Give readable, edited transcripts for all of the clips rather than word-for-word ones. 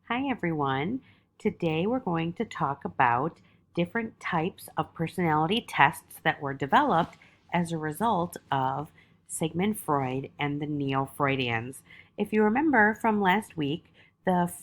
Hi, everyone. Today we're going to talk about different types of personality tests that were developed as a result of Sigmund Freud and the Neo Freudians. If you remember from last week, the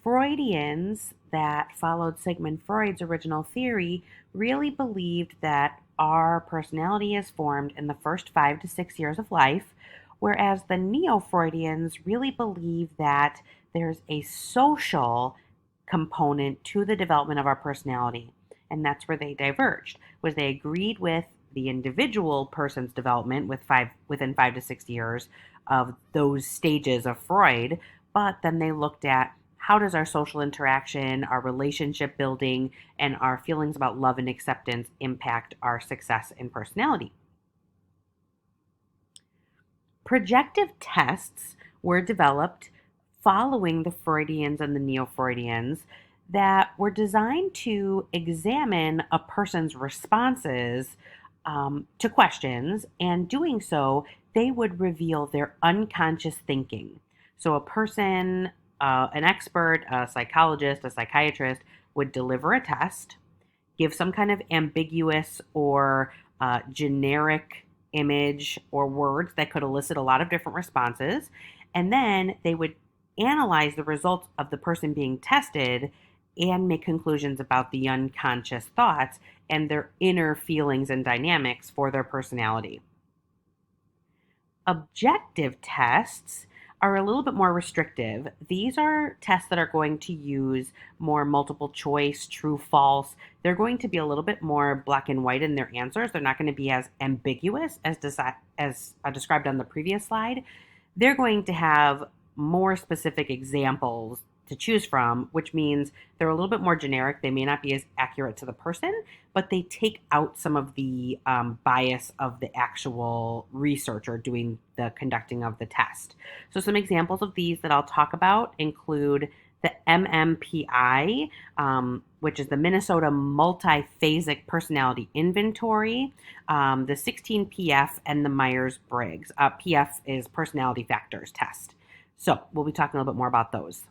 Freudians that followed Sigmund Freud's original theory really believed that our personality is formed in the first 5 to 6 years of life, whereas the Neo Freudians really believe that there's a social component to the development of our personality. And that's where they diverged, was they agreed with the individual person's development within 5 to 6 years of those stages of Freud, but then they looked at how does our social interaction, our relationship building, and our feelings about love and acceptance impact our success in personality. Projective tests were developed following the Freudians and the Neo Freudians that were designed to examine a person's responses to questions, and doing so, they would reveal their unconscious thinking. So, a person, an expert, a psychologist, a psychiatrist would deliver a test, give some kind of ambiguous or generic image or words that could elicit a lot of different responses. And then they would analyze the results of the person being tested and make conclusions about the unconscious thoughts and their inner feelings and dynamics for their personality. Objective tests are a little bit more restrictive. These are tests that are going to use more multiple choice, true, false. They're going to be a little bit more black and white in their answers. They're not going to be as ambiguous as described on the previous slide. They're going to have more specific examples to choose from, which means they're a little bit more generic. They may not be as accurate to the person, but they take out some of the bias of the actual researcher doing the conducting of the test. So, some examples of these that I'll talk about include the MMPI, which is the Minnesota Multiphasic Personality Inventory, the 16PF, and the Myers Briggs. PF is Personality Factors Test. So, we'll be talking a little bit more about those.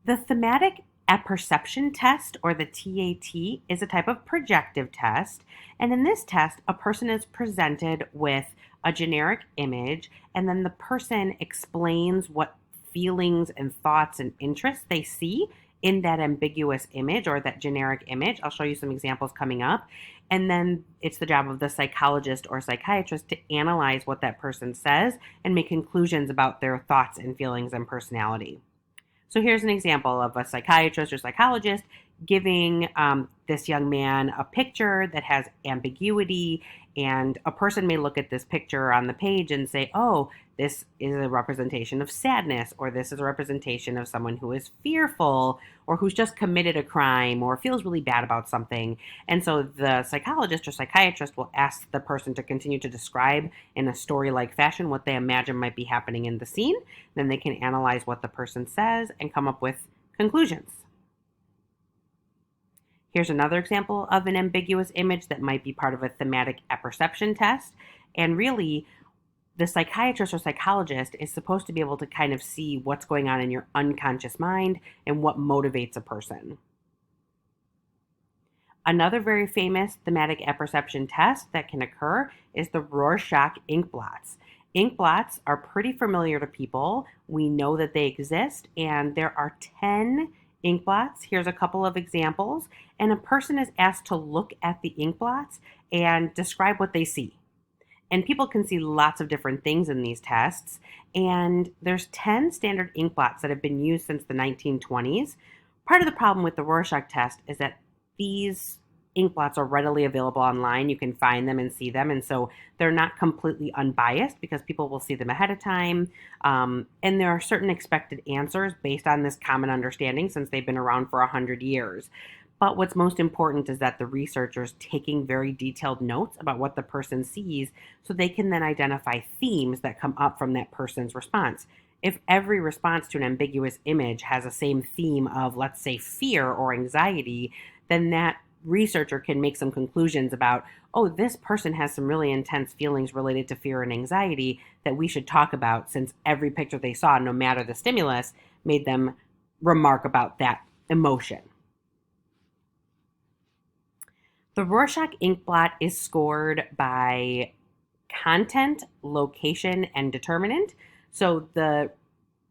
The thematic apperception test, or the TAT, is a type of projective test. And in this test, a person is presented with a generic image, and then the person explains what feelings and thoughts and interests they see in that ambiguous image or that generic image. I'll show you some examples coming up. And then it's the job of the psychologist or psychiatrist to analyze what that person says and make conclusions about their thoughts and feelings and personality. So here's an example of a psychiatrist or psychologist giving this young man a picture that has ambiguity, and a person may look at this picture on the page and say, oh, this is a representation of sadness, or this is a representation of someone who is fearful, or who's just committed a crime, or feels really bad about something. And so the psychologist or psychiatrist will ask the person to continue to describe in a story-like fashion what they imagine might be happening in the scene. Then they can analyze what the person says and come up with conclusions. Here's another example of an ambiguous image that might be part of a thematic apperception test. And really, the psychiatrist or psychologist is supposed to be able to kind of see what's going on in your unconscious mind and what motivates a person. Another very famous thematic apperception test that can occur is the Rorschach ink blots. Ink blots are pretty familiar to people. We know that they exist, and there are 10 ink blots. Here's a couple of examples, and a person is asked to look at the ink blots and describe what they see. And people can see lots of different things in these tests, and there's 10 standard ink blots that have been used since the 1920s. Part of the problem with the Rorschach test is that these ink blots are readily available online. You can find them and see them, and so they're not completely unbiased because people will see them ahead of time. And there are certain expected answers based on this common understanding since they've been around for 100 years. But what's most important is that the researchers taking very detailed notes about what the person sees so they can then identify themes that come up from that person's response. If every response to an ambiguous image has the same theme of, let's say, fear or anxiety, then that researcher can make some conclusions about, oh, this person has some really intense feelings related to fear and anxiety that we should talk about, since every picture they saw, no matter the stimulus, made them remark about that emotion. The Rorschach ink blot is scored by content, location, and determinant. So the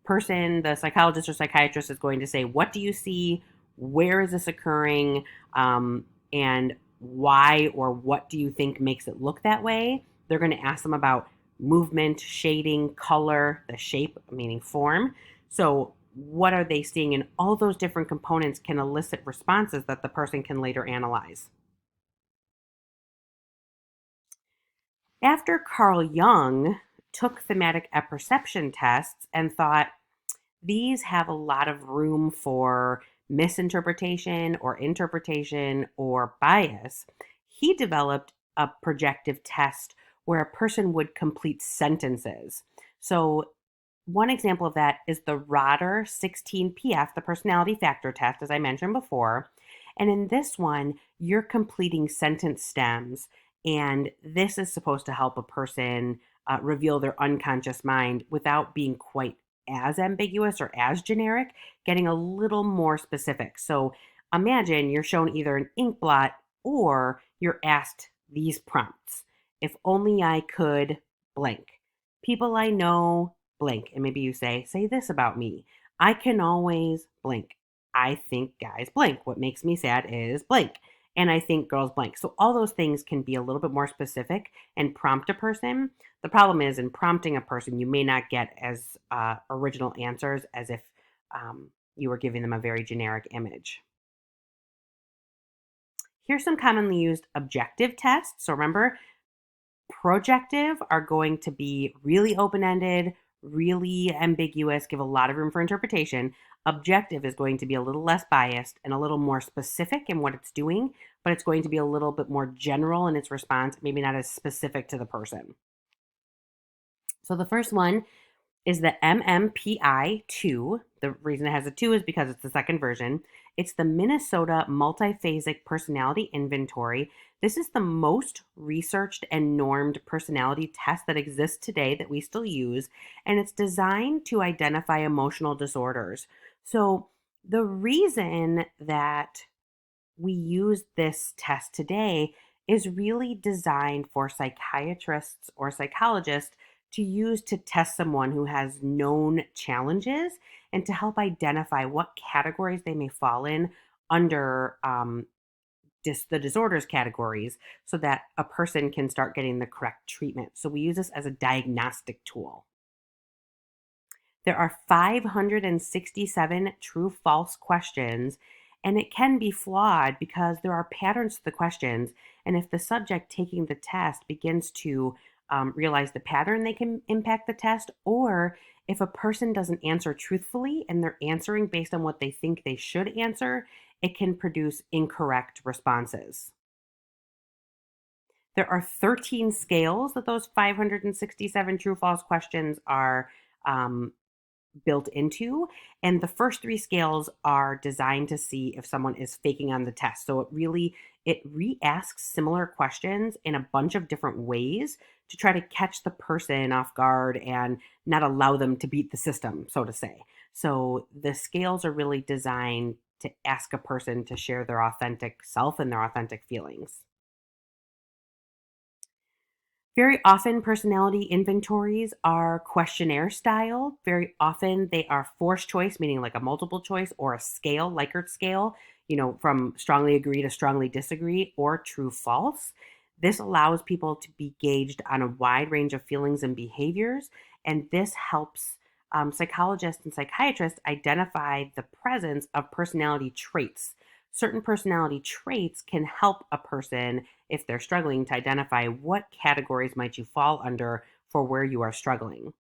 person, the psychologist or psychiatrist, is going to say, what do you see? Where is this occurring? And why or what do you think makes it look that way? They're going to ask them about movement, shading, color, the shape, meaning form. So, what are they seeing? And all those different components can elicit responses that the person can later analyze. After Carl Jung took thematic apperception tests and thought, these have a lot of room for misinterpretation or interpretation or bias, he developed a projective test where a person would complete sentences. So, one example of that is the Rotter 16PF, the personality factor test, as I mentioned before. And in this one, you're completing sentence stems, and this is supposed to help a person reveal their unconscious mind without being quite as ambiguous or as generic, getting a little more specific. So imagine you're shown either an ink blot or you're asked these prompts. If only I could blank. People I know blank. And maybe you say this about me. I can always blank. I think guys blank. What makes me sad is blank. And I think girls blank. So all those things can be a little bit more specific and prompt a person. The problem is, in prompting a person, you may not get as original answers as if you were giving them a very generic image. Here's some commonly used objective tests. So remember, projective are going to be really open-ended, really ambiguous, give a lot of room for interpretation. Objective is going to be a little less biased and a little more specific in what it's doing, but it's going to be a little bit more general in its response, maybe not as specific to the person. So the first one is the MMPI-2. The reason it has a 2 is because it's the second version. It's the Minnesota Multiphasic Personality Inventory. This is the most researched and normed personality test that exists today that we still use, and it's designed to identify emotional disorders. So the reason that we use this test today is really designed for psychiatrists or psychologists to use to test someone who has known challenges and to help identify what categories they may fall in under the disorders categories so that a person can start getting the correct treatment. So we use this as a diagnostic tool. There are 567 true false questions, and it can be flawed because there are patterns to the questions. And if the subject taking the test begins to realize the pattern, they can impact the test. Or if a person doesn't answer truthfully and they're answering based on what they think they should answer, it can produce incorrect responses. There are 13 scales that those 567 true false questions are built into. And the first three scales are designed to see if someone is faking on the test. So it re-asks similar questions in a bunch of different ways to try to catch the person off guard and not allow them to beat the system, so to say. So the scales are really designed to ask a person to share their authentic self and their authentic feelings. Very often, personality inventories are questionnaire style. Very often, they are forced choice, meaning like a multiple choice, or a scale, Likert scale, from strongly agree to strongly disagree, or true false. This allows people to be gauged on a wide range of feelings and behaviors, and this helps psychologists and psychiatrists identify the presence of personality traits. Certain personality traits can help a person if they're struggling to identify what categories might you fall under for where you are struggling.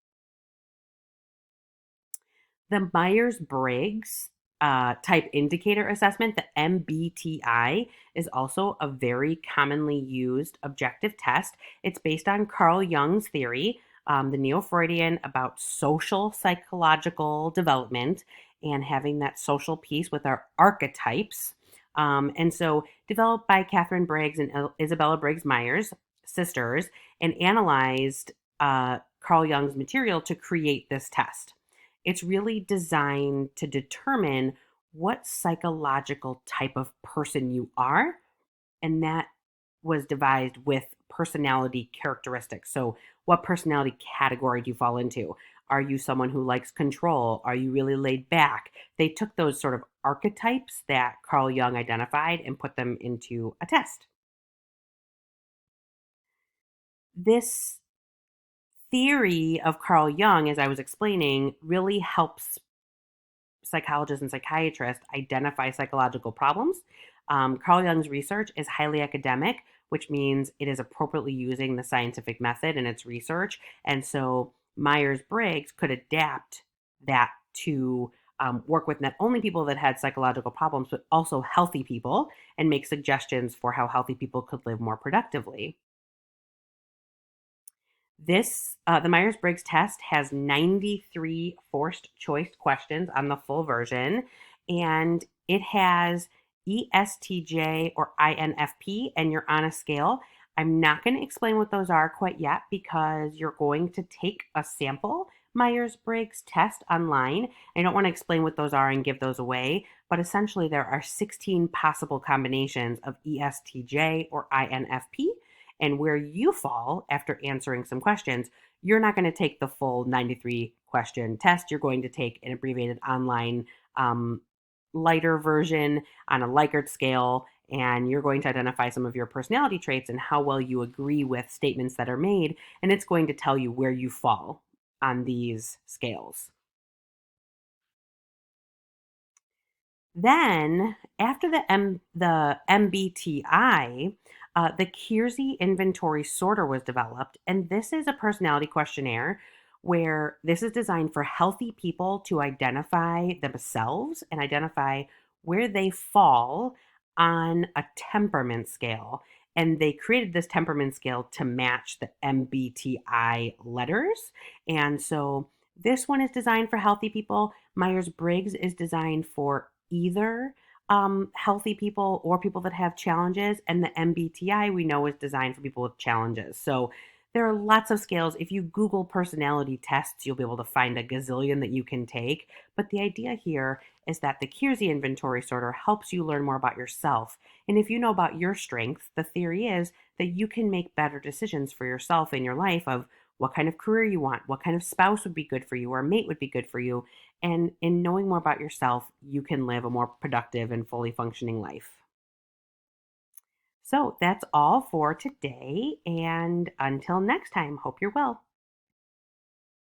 The Myers-Briggs type indicator assessment, the MBTI, is also a very commonly used objective test. It's based on Carl Jung's theory, the Neo-Freudian, about social psychological development and having that social piece with our archetypes. And so, developed by Catherine Briggs and Isabella Briggs Myers, sisters, and analyzed Carl Jung's material to create this test. It's really designed to determine what psychological type of person you are, and that was devised with personality characteristics. So, what personality category do you fall into? Are you someone who likes control? Are you really laid back? They took those sort of archetypes that Carl Jung identified and put them into a test. This theory of Carl Jung, as I was explaining, really helps psychologists and psychiatrists identify psychological problems. Carl Jung's research is highly academic, which means it is appropriately using the scientific method in its research. And so Myers Briggs could adapt that to work with not only people that had psychological problems, but also healthy people and make suggestions for how healthy people could live more productively. The Myers Briggs test has 93 forced choice questions on the full version, and it has ESTJ or INFP, and you're on a scale. I'm not going to explain what those are quite yet because you're going to take a sample Myers Briggs test online. I don't want to explain what those are and give those away, but essentially, there are 16 possible combinations of ESTJ or INFP, and where you fall after answering some questions, you're not going to take the full 93 question test. You're going to take an abbreviated online um, lighter version on a Likert scale, and you're going to identify some of your personality traits and how well you agree with statements that are made, and it's going to tell you where you fall on these scales. Then, after the MBTI, the Keirsey Inventory Sorter was developed, and this is a personality questionnaire where this is designed for healthy people to identify themselves and identify where they fall on a temperament scale. And they created this temperament scale to match the MBTI letters. And so this one is designed for healthy people. Myers Briggs is designed for either healthy people or people that have challenges. And the MBTI we know is designed for people with challenges. So there are lots of scales. If you Google personality tests, you'll be able to find a gazillion that you can take. But the idea here is that the Keirsey Inventory Sorter helps you learn more about yourself. And if you know about your strengths, the theory is that you can make better decisions for yourself in your life of what kind of career you want, what kind of spouse would be good for you, or a mate would be good for you. And in knowing more about yourself, you can live a more productive and fully functioning life. So that's all for today. And until next time, hope you're well.